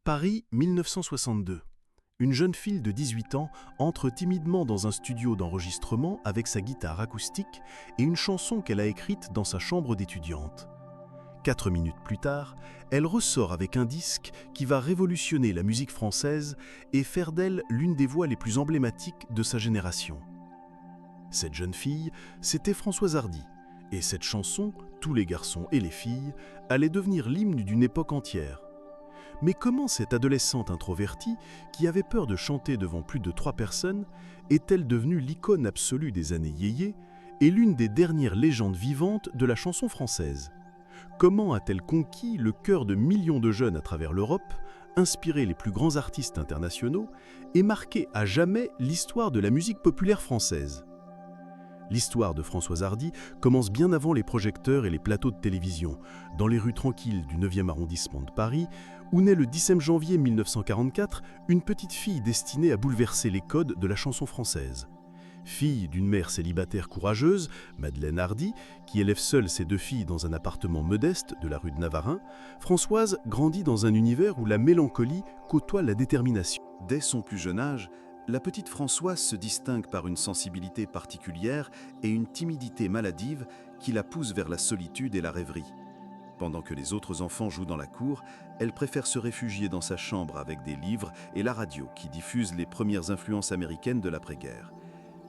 Paris 1962. Une jeune fille de 18 ans entre timidement dans un studio d'enregistrement avec sa guitare acoustique et une chanson qu'elle a écrite dans sa chambre d'étudiante. 4 minutes plus tard, elle ressort avec un disque qui va révolutionner la musique française et faire d'elle l'une des voix les plus emblématiques de sa génération. Cette jeune fille, c'était Françoise Hardy, et cette chanson, Tous les garçons et les filles, allait devenir l'hymne d'une époque entière. Mais comment cette adolescente introvertie, qui avait peur de chanter devant plus de 3 personnes, est-elle devenue l'icône absolue des années yéyé et l'une des dernières légendes vivantes de la chanson française? Comment a-t-elle conquis le cœur de millions de jeunes à travers l'Europe, inspiré les plus grands artistes internationaux et marqué à jamais l'histoire de la musique populaire française? L'histoire de Françoise Hardy commence bien avant les projecteurs et les plateaux de télévision, dans les rues tranquilles du 9e arrondissement de Paris, où naît le 17 janvier 1944 une petite fille destinée à bouleverser les codes de la chanson française. Fille d'une mère célibataire courageuse, Madeleine Hardy, qui élève seule ses 2 filles dans un appartement modeste de la rue de Navarin, Françoise grandit dans un univers où la mélancolie côtoie la détermination. Dès son plus jeune âge, la petite Françoise se distingue par une sensibilité particulière et une timidité maladive qui la pousse vers la solitude et la rêverie. Pendant que les autres enfants jouent dans la cour, elle préfère se réfugier dans sa chambre avec des livres et la radio qui diffusent les premières influences américaines de l'après-guerre.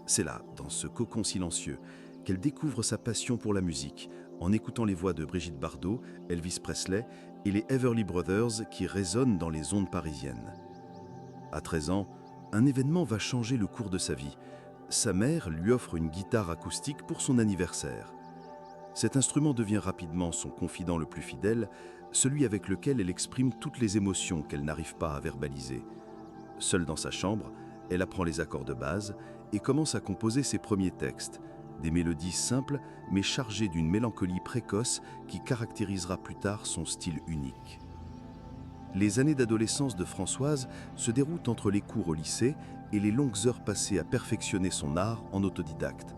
C'est là, dans ce cocon silencieux, qu'elle découvre sa passion pour la musique, en écoutant les voix de Brigitte Bardot, Elvis Presley et les Everly Brothers qui résonnent dans les ondes parisiennes. À 13 ans, un événement va changer le cours de sa vie. Sa mère lui offre une guitare acoustique pour son anniversaire. Cet instrument devient rapidement son confident le plus fidèle, celui avec lequel elle exprime toutes les émotions qu'elle n'arrive pas à verbaliser. Seule dans sa chambre, elle apprend les accords de base et commence à composer ses premiers textes, des mélodies simples mais chargées d'une mélancolie précoce qui caractérisera plus tard son style unique. Les années d'adolescence de Françoise se déroulent entre les cours au lycée et les longues heures passées à perfectionner son art en autodidacte.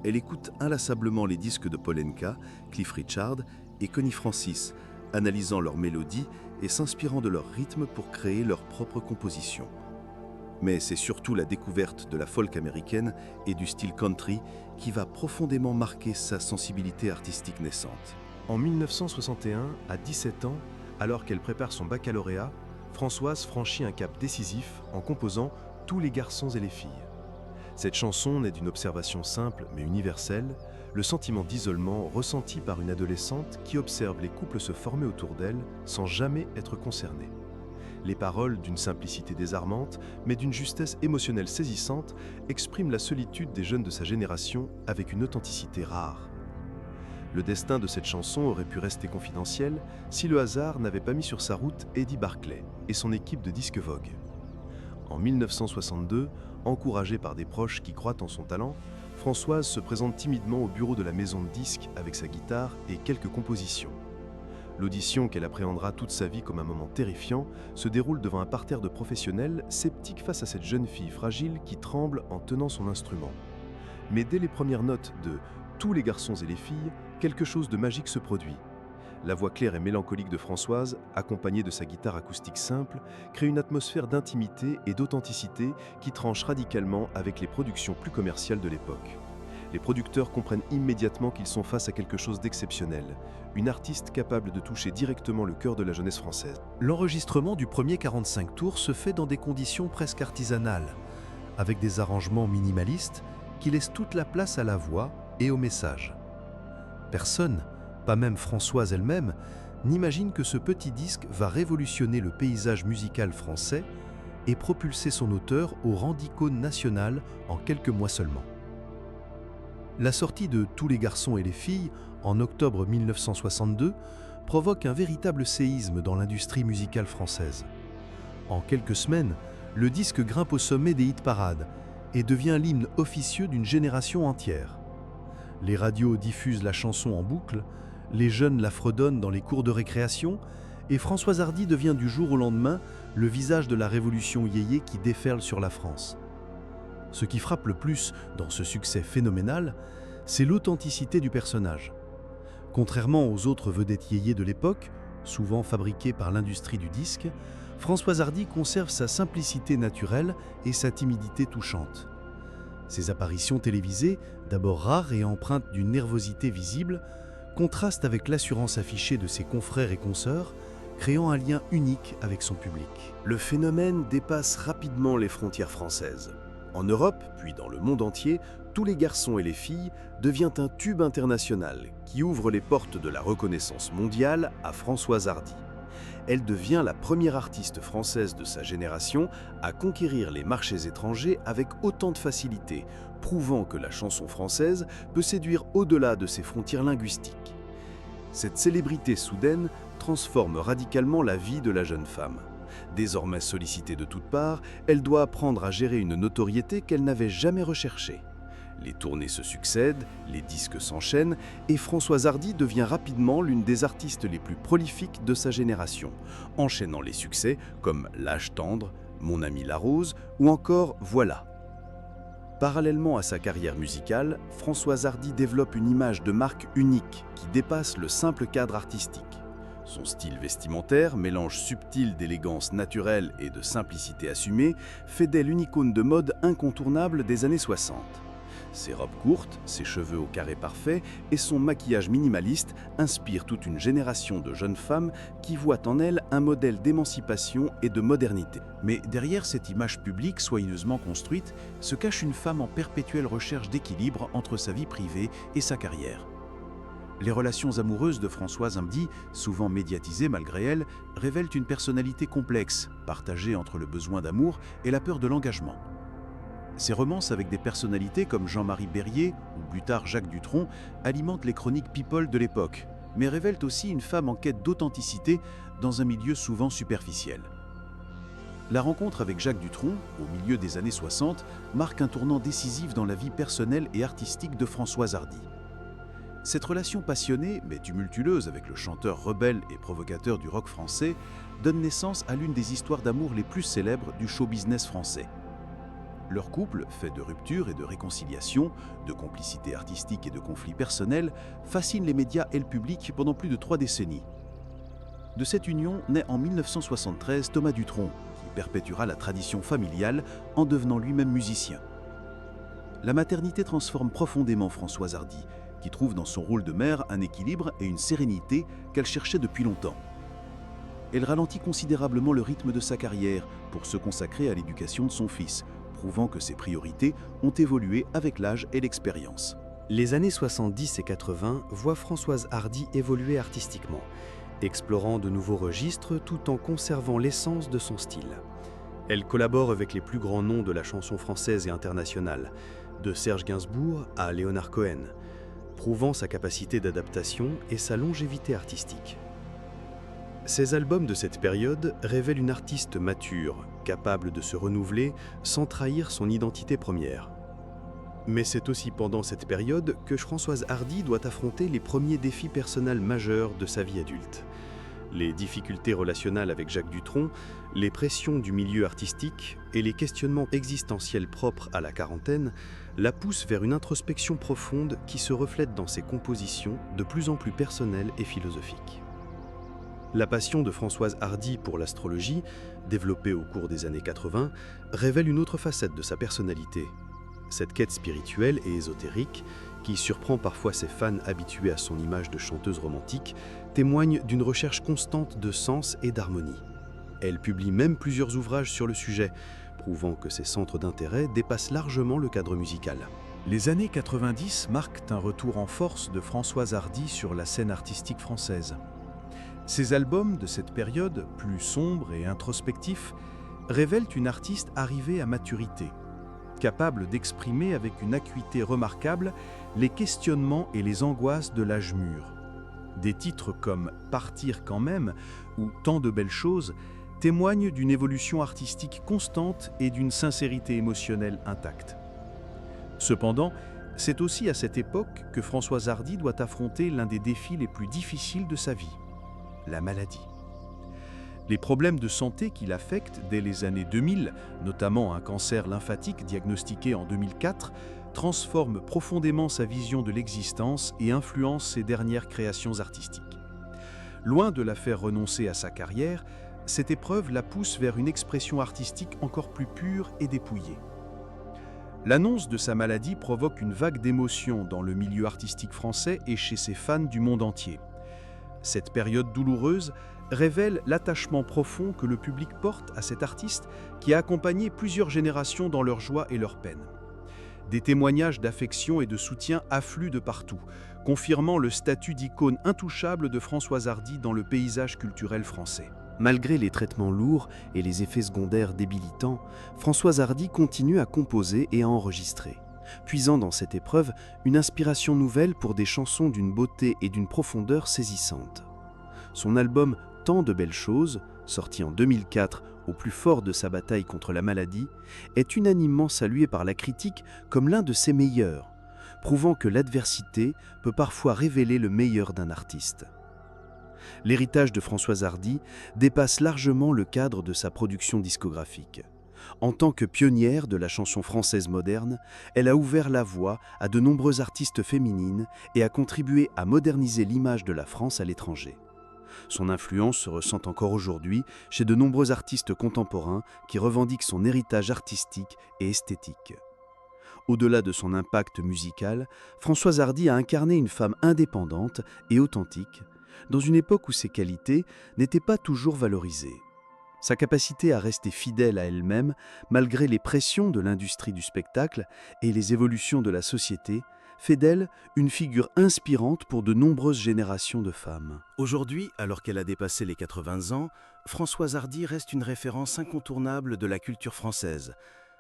Elle écoute inlassablement les disques de Paul Anka, Cliff Richard et Connie Francis, analysant leurs mélodies et s'inspirant de leur rythme pour créer leurs propres compositions. Mais c'est surtout la découverte de la folk américaine et du style country qui va profondément marquer sa sensibilité artistique naissante. En 1961, à 17 ans, alors qu'elle prépare son baccalauréat, Françoise franchit un cap décisif en composant Tous les garçons et les filles. Cette chanson naît d'une observation simple mais universelle, le sentiment d'isolement ressenti par une adolescente qui observe les couples se former autour d'elle sans jamais être concernée. Les paroles, d'une simplicité désarmante, mais d'une justesse émotionnelle saisissante, expriment la solitude des jeunes de sa génération avec une authenticité rare. Le destin de cette chanson aurait pu rester confidentiel si le hasard n'avait pas mis sur sa route Eddie Barclay et son équipe de disques Vogue. En 1962, encouragée par des proches qui croient en son talent, Françoise se présente timidement au bureau de la maison de disques avec sa guitare et quelques compositions. L'audition qu'elle appréhendera toute sa vie comme un moment terrifiant se déroule devant un parterre de professionnels sceptiques face à cette jeune fille fragile qui tremble en tenant son instrument. Mais dès les premières notes de Tous les garçons et les filles, quelque chose de magique se produit. La voix claire et mélancolique de Françoise, accompagnée de sa guitare acoustique simple, crée une atmosphère d'intimité et d'authenticité qui tranche radicalement avec les productions plus commerciales de l'époque. Les producteurs comprennent immédiatement qu'ils sont face à quelque chose d'exceptionnel, une artiste capable de toucher directement le cœur de la jeunesse française. L'enregistrement du premier 45 tours se fait dans des conditions presque artisanales, avec des arrangements minimalistes qui laissent toute la place à la voix et au message. Personne, pas même Françoise elle-même, n'imagine que ce petit disque va révolutionner le paysage musical français et propulser son auteur au rang d'icône nationale en quelques mois seulement. La sortie de Tous les garçons et les filles, en octobre 1962, provoque un véritable séisme dans l'industrie musicale française. En quelques semaines, le disque grimpe au sommet des hit-parades et devient l'hymne officieux d'une génération entière. Les radios diffusent la chanson en boucle, les jeunes la fredonnent dans les cours de récréation, et Françoise Hardy devient du jour au lendemain le visage de la révolution yéyé qui déferle sur la France. Ce qui frappe le plus dans ce succès phénoménal, c'est l'authenticité du personnage. Contrairement aux autres vedettes yéyé de l'époque, souvent fabriquées par l'industrie du disque, Françoise Hardy conserve sa simplicité naturelle et sa timidité touchante. Ses apparitions télévisées, d'abord rares et empreintes d'une nervosité visible, contrastent avec l'assurance affichée de ses confrères et consoeurs, créant un lien unique avec son public. Le phénomène dépasse rapidement les frontières françaises. En Europe, puis dans le monde entier, Tous les garçons et les filles devient un tube international qui ouvre les portes de la reconnaissance mondiale à Françoise Hardy. Elle devient la première artiste française de sa génération à conquérir les marchés étrangers avec autant de facilité, prouvant que la chanson française peut séduire au-delà de ses frontières linguistiques. Cette célébrité soudaine transforme radicalement la vie de la jeune femme. Désormais sollicitée de toutes parts, elle doit apprendre à gérer une notoriété qu'elle n'avait jamais recherchée. Les tournées se succèdent, les disques s'enchaînent et Françoise Hardy devient rapidement l'une des artistes les plus prolifiques de sa génération, enchaînant les succès comme L'âge tendre, Mon ami la rose ou encore Voilà. Parallèlement à sa carrière musicale, Françoise Hardy développe une image de marque unique qui dépasse le simple cadre artistique. Son style vestimentaire, mélange subtil d'élégance naturelle et de simplicité assumée, fait d'elle une icône de mode incontournable des années 60. Ses robes courtes, ses cheveux au carré parfait et son maquillage minimaliste inspirent toute une génération de jeunes femmes qui voient en elle un modèle d'émancipation et de modernité. Mais derrière cette image publique soigneusement construite se cache une femme en perpétuelle recherche d'équilibre entre sa vie privée et sa carrière. Les relations amoureuses de Françoise Hardy, souvent médiatisées malgré elle, révèlent une personnalité complexe, partagée entre le besoin d'amour et la peur de l'engagement. Ces romances avec des personnalités comme Jean-Marie Berrier ou plus tard Jacques Dutronc alimentent les chroniques people de l'époque, mais révèlent aussi une femme en quête d'authenticité dans un milieu souvent superficiel. La rencontre avec Jacques Dutronc, au milieu des années 60, marque un tournant décisif dans la vie personnelle et artistique de Françoise Hardy. Cette relation passionnée, mais tumultueuse avec le chanteur rebelle et provocateur du rock français, donne naissance à l'une des histoires d'amour les plus célèbres du show-business français. Leur couple, fait de ruptures et de réconciliations, de complicité artistique et de conflits personnels, fascine les médias et le public pendant plus de 3 décennies. De cette union naît en 1973 Thomas Dutronc, qui perpétuera la tradition familiale en devenant lui-même musicien. La maternité transforme profondément Françoise Hardy, qui trouve dans son rôle de mère un équilibre et une sérénité qu'elle cherchait depuis longtemps. Elle ralentit considérablement le rythme de sa carrière pour se consacrer à l'éducation de son fils, prouvant que ses priorités ont évolué avec l'âge et l'expérience. Les années 70 et 80 voient Françoise Hardy évoluer artistiquement, explorant de nouveaux registres tout en conservant l'essence de son style. Elle collabore avec les plus grands noms de la chanson française et internationale, de Serge Gainsbourg à Leonard Cohen, prouvant sa capacité d'adaptation et sa longévité artistique. Ces albums de cette période révèlent une artiste mature, capable de se renouveler sans trahir son identité première. Mais c'est aussi pendant cette période que Françoise Hardy doit affronter les premiers défis personnels majeurs de sa vie adulte. Les difficultés relationnelles avec Jacques Dutronc, les pressions du milieu artistique et les questionnements existentiels propres à la quarantaine la poussent vers une introspection profonde qui se reflète dans ses compositions de plus en plus personnelles et philosophiques. La passion de Françoise Hardy pour l'astrologie, développée au cours des années 80, révèle une autre facette de sa personnalité. Cette quête spirituelle et ésotérique, qui surprend parfois ses fans habitués à son image de chanteuse romantique, témoigne d'une recherche constante de sens et d'harmonie. Elle publie même plusieurs ouvrages sur le sujet, prouvant que ses centres d'intérêt dépassent largement le cadre musical. Les années 90 marquent un retour en force de Françoise Hardy sur la scène artistique française. Ces albums de cette période, plus sombres et introspectifs, révèlent une artiste arrivée à maturité, capable d'exprimer avec une acuité remarquable les questionnements et les angoisses de l'âge mûr. Des titres comme « Partir quand même » ou « Tant de belles choses » témoignent d'une évolution artistique constante et d'une sincérité émotionnelle intacte. Cependant, c'est aussi à cette époque que Françoise Hardy doit affronter l'un des défis les plus difficiles de sa vie, la maladie. Les problèmes de santé qui l'affectent dès les années 2000, notamment un cancer lymphatique diagnostiqué en 2004, transforment profondément sa vision de l'existence et influencent ses dernières créations artistiques. Loin de la faire renoncer à sa carrière, cette épreuve la pousse vers une expression artistique encore plus pure et dépouillée. L'annonce de sa maladie provoque une vague d'émotions dans le milieu artistique français et chez ses fans du monde entier. Cette période douloureuse révèle l'attachement profond que le public porte à cet artiste qui a accompagné plusieurs générations dans leur joie et leur peine. Des témoignages d'affection et de soutien affluent de partout, confirmant le statut d'icône intouchable de Françoise Hardy dans le paysage culturel français. Malgré les traitements lourds et les effets secondaires débilitants, Françoise Hardy continue à composer et à enregistrer, puisant dans cette épreuve une inspiration nouvelle pour des chansons d'une beauté et d'une profondeur saisissantes. Son album « Tant de belles choses », sorti en 2004 au plus fort de sa bataille contre la maladie, est unanimement salué par la critique comme l'un de ses meilleurs, prouvant que l'adversité peut parfois révéler le meilleur d'un artiste. L'héritage de Françoise Hardy dépasse largement le cadre de sa production discographique. En tant que pionnière de la chanson française moderne, elle a ouvert la voie à de nombreuses artistes féminines et a contribué à moderniser l'image de la France à l'étranger. Son influence se ressent encore aujourd'hui chez de nombreux artistes contemporains qui revendiquent son héritage artistique et esthétique. Au-delà de son impact musical, Françoise Hardy a incarné une femme indépendante et authentique, dans une époque où ses qualités n'étaient pas toujours valorisées. Sa capacité à rester fidèle à elle-même, malgré les pressions de l'industrie du spectacle et les évolutions de la société, fait d'elle une figure inspirante pour de nombreuses générations de femmes. Aujourd'hui, alors qu'elle a dépassé les 80 ans, Françoise Hardy reste une référence incontournable de la culture française.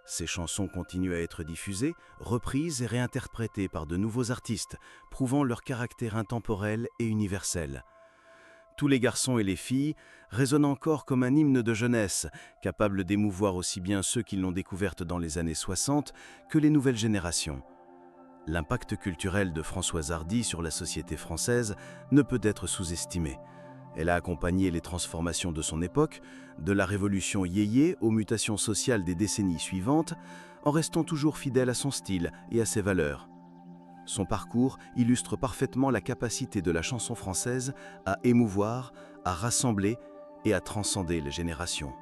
Ses chansons continuent à être diffusées, reprises et réinterprétées par de nouveaux artistes, prouvant leur caractère intemporel et universel. Tous les garçons et les filles résonnent encore comme un hymne de jeunesse, capable d'émouvoir aussi bien ceux qui l'ont découverte dans les années 60 que les nouvelles générations. L'impact culturel de Françoise Hardy sur la société française ne peut être sous-estimé. Elle a accompagné les transformations de son époque, de la révolution yéyé aux mutations sociales des décennies suivantes, en restant toujours fidèle à son style et à ses valeurs. Son parcours illustre parfaitement la capacité de la chanson française à émouvoir, à rassembler et à transcender les générations.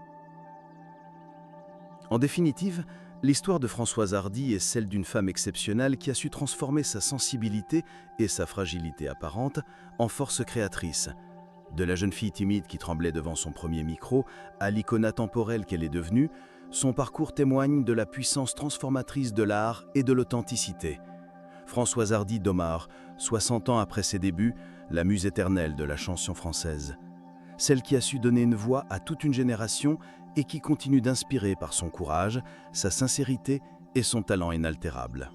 En définitive, l'histoire de Françoise Hardy est celle d'une femme exceptionnelle qui a su transformer sa sensibilité et sa fragilité apparente en force créatrice. De la jeune fille timide qui tremblait devant son premier micro à l'icône intemporelle qu'elle est devenue, son parcours témoigne de la puissance transformatrice de l'art et de l'authenticité. Françoise Hardy d'Omar, 60 ans après ses débuts, la muse éternelle de la chanson française. Celle qui a su donner une voix à toute une génération et qui continue d'inspirer par son courage, sa sincérité et son talent inaltérable.